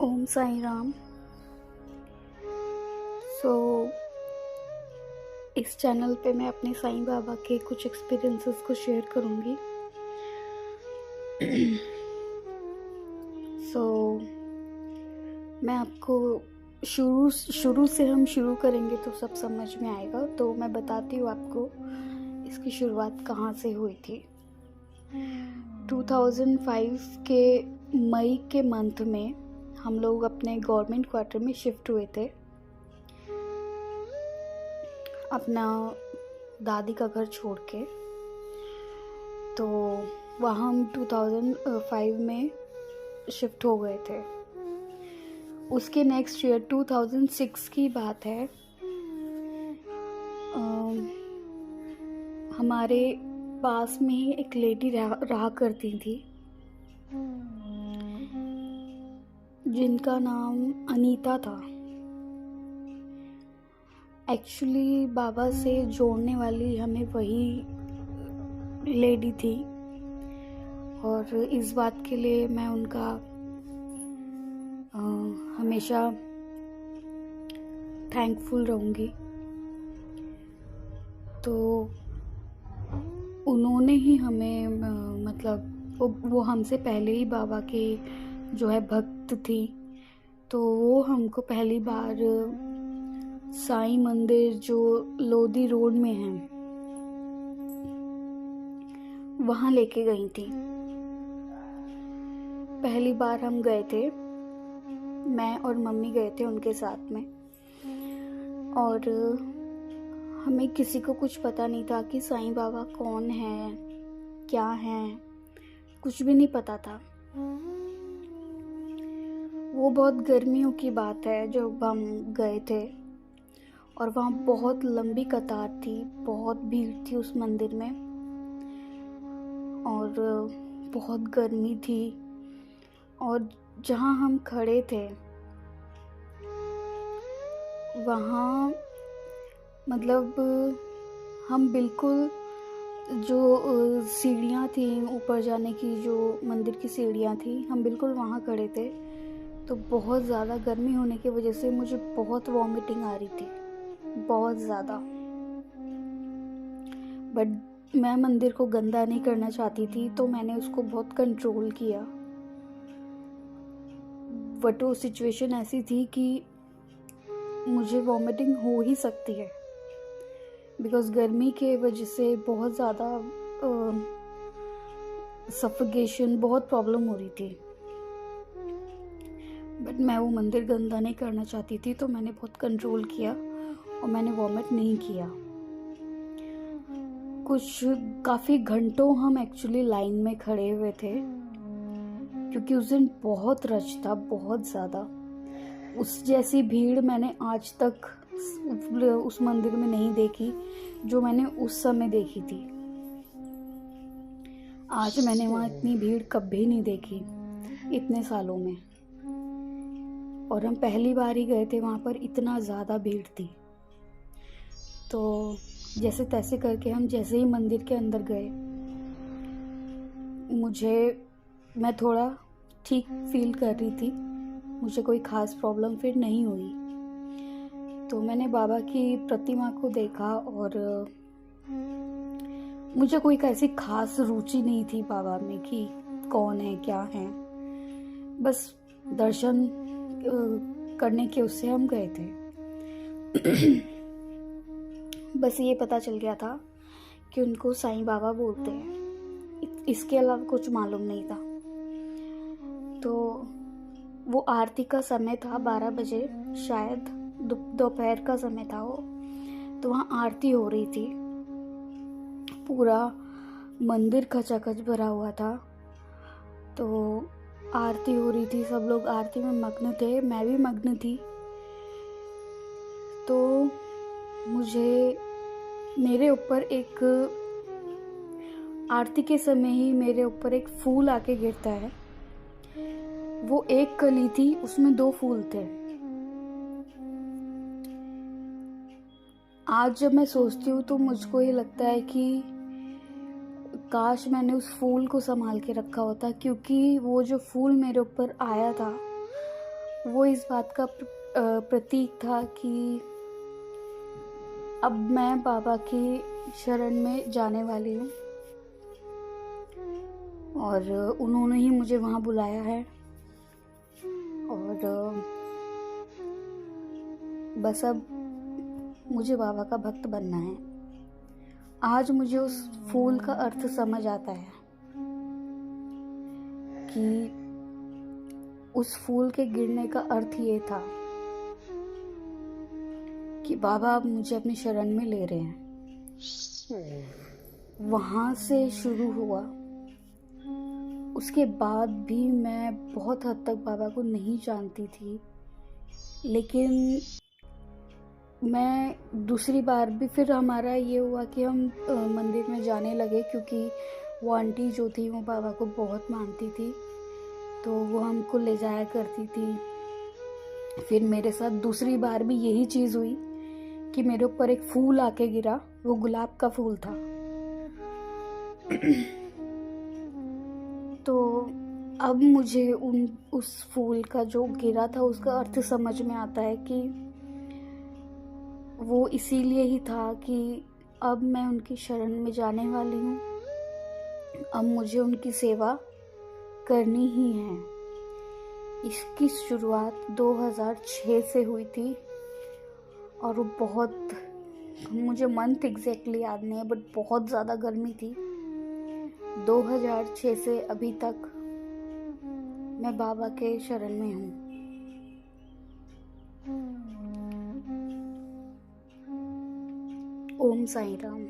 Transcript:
ओम साई राम। सो इस चैनल पे मैं अपने साईं बाबा के कुछ एक्सपीरियंसेस को शेयर करूँगी। सो मैं आपको शुरू शुरू से हम शुरू करेंगे तो सब समझ में आएगा। तो मैं बताती हूँ आपको इसकी शुरुआत कहाँ से हुई थी। 2005 के मई के मंथ में हम लोग अपने गवर्नमेंट क्वार्टर में शिफ्ट हुए थे, अपना दादी का घर छोड़ के। तो वहाँ हम 2005 में शिफ्ट हो गए थे। उसके नेक्स्ट ईयर 2006 की बात है, हमारे पास में ही एक लेडी रहा करती थी जिनका नाम अनीता था। एक्चुअली बाबा से जोड़ने वाली हमें वही लेडी थी और इस बात के लिए मैं उनका हमेशा थैंकफुल रहूँगी। तो उन्होंने ही हमें मतलब वो हमसे पहले ही बाबा के जो है भक्त थी। तो वो हमको पहली बार साईं मंदिर जो लोधी रोड में है वहाँ लेके गई थी। पहली बार हम गए थे, मैं और मम्मी गए थे उनके साथ में। और हमें किसी को कुछ पता नहीं था कि साईं बाबा कौन है, क्या है, कुछ भी नहीं पता था। वो बहुत गर्मियों की बात है जब हम गए थे और वहाँ बहुत लंबी कतार थी, बहुत भीड़ थी उस मंदिर में और बहुत गर्मी थी। और जहाँ हम खड़े थे वहाँ मतलब हम बिल्कुल जो सीढ़ियाँ थी ऊपर जाने की, जो मंदिर की सीढ़ियाँ थी, हम बिल्कुल वहाँ खड़े थे। तो बहुत ज़्यादा गर्मी होने की वजह से मुझे बहुत वॉमिटिंग आ रही थी, बहुत ज़्यादा। बट मैं मंदिर को गंदा नहीं करना चाहती थी तो मैंने उसको बहुत कंट्रोल किया। बट वो सिचुएशन ऐसी थी कि मुझे वॉमिटिंग हो ही सकती है बिकॉज़ गर्मी के वजह से बहुत ज़्यादा सफोकेशन, बहुत प्रॉब्लम हो रही थी। बट मैं वो मंदिर गंदा नहीं करना चाहती थी तो मैंने बहुत कंट्रोल किया और मैंने वॉमिट नहीं किया। काफ़ी घंटों हम एक्चुअली लाइन में खड़े हुए थे क्योंकि उस दिन बहुत रश था, बहुत ज़्यादा। उस जैसी भीड़ मैंने आज तक उस मंदिर में नहीं देखी जो मैंने उस समय देखी थी। आज मैंने वहाँ इतनी भीड़ कभी नहीं देखी इतने सालों में। और हम पहली बार ही गए थे वहाँ पर, इतना ज़्यादा भीड़ थी। तो जैसे तैसे करके हम जैसे ही मंदिर के अंदर गए, मैं थोड़ा ठीक फील कर रही थी, मुझे कोई ख़ास प्रॉब्लम फिर नहीं हुई। तो मैंने बाबा की प्रतिमा को देखा और मुझे कोई ऐसी खास रुचि नहीं थी बाबा में कि कौन है, क्या है। बस दर्शन करने के उससे हम गए थे। बस ये पता चल गया था कि उनको साईं बाबा बोलते हैं, इसके अलावा कुछ मालूम नहीं था। तो वो आरती का समय था 12 बजे, शायद दोपहर का समय था वो। तो वहाँ आरती हो रही थी, पूरा मंदिर खचाखच भरा हुआ था। तो आरती हो रही थी, सब लोग आरती में मग्न थे, मैं भी मग्न थी। तो मेरे ऊपर आरती के समय ही मेरे ऊपर एक फूल आके गिरता है। वो एक कली थी, उसमें 2 फूल थे। आज जब मैं सोचती हूँ तो मुझको ये लगता है कि काश मैंने उस फूल को संभाल के रखा होता, क्योंकि वो जो फूल मेरे ऊपर आया था वो इस बात का प्रतीक था कि अब मैं बाबा की शरण में जाने वाली हूँ और उन्होंने ही मुझे वहाँ बुलाया है और बस अब मुझे बाबा का भक्त बनना है। आज मुझे उस फूल का अर्थ समझ आता है कि उस फूल के गिरने का अर्थ ये था कि बाबा अब मुझे अपनी शरण में ले रहे हैं। वहाँ से शुरू हुआ। उसके बाद भी मैं बहुत हद तक बाबा को नहीं जानती थी, लेकिन मैं दूसरी बार भी फिर हमारा ये हुआ कि हम मंदिर में जाने लगे, क्योंकि वो आंटी जो थी वो बाबा को बहुत मानती थी, तो वो हमको ले जाया करती थी। फिर मेरे साथ दूसरी बार भी यही चीज़ हुई कि मेरे ऊपर एक फूल आके गिरा। वो गुलाब का फूल था। तो अब मुझे उस फूल का जो गिरा था उसका अर्थ समझ में आता है कि वो इसीलिए ही था कि अब मैं उनकी शरण में जाने वाली हूँ। अब मुझे उनकी सेवा करनी ही है। इसकी शुरुआत 2006 से हुई थी और वो बहुत, मुझे मंथ एग्जैक्टली याद नहीं है, बट बहुत ज़्यादा गर्मी थी। 2006 से अभी तक मैं बाबा के शरण में हूँ। ओम साईं राम।